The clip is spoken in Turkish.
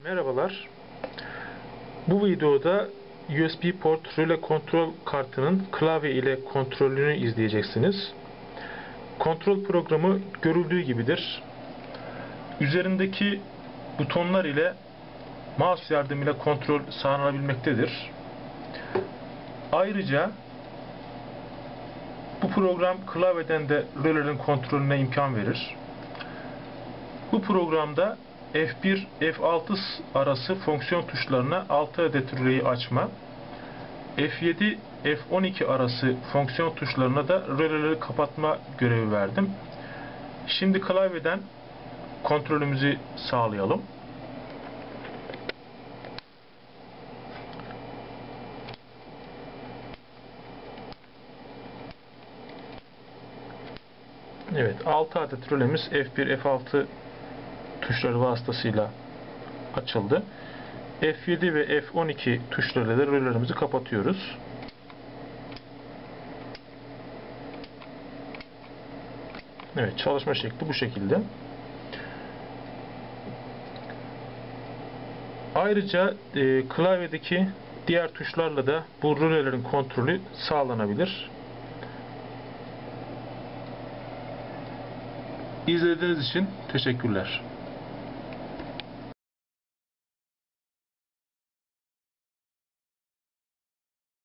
Merhabalar. Bu videoda USB port röle kontrol kartının klavye ile kontrolünü izleyeceksiniz. Kontrol programı görüldüğü gibidir. Üzerindeki butonlar ile mouse yardımıyla kontrol sağlanabilmektedir. Ayrıca bu program klavyeden de rölelerin kontrolüne imkan verir. Bu programda F1, F6 arası fonksiyon tuşlarına 6 adet röleyi açma, F7, F12 arası fonksiyon tuşlarına da röleleri kapatma görevi verdim. Şimdi klavyeden kontrolümüzü sağlayalım. Evet, 6 adet rölemiz F1, F6 tuşları vasıtasıyla açıldı. F7 ve F12 tuşlarıyla da rölelerimizi kapatıyoruz. Evet, çalışma şekli bu şekilde. Ayrıca klavyedeki diğer tuşlarla da bu rölelerin kontrolü sağlanabilir. İzlediğiniz için teşekkürler.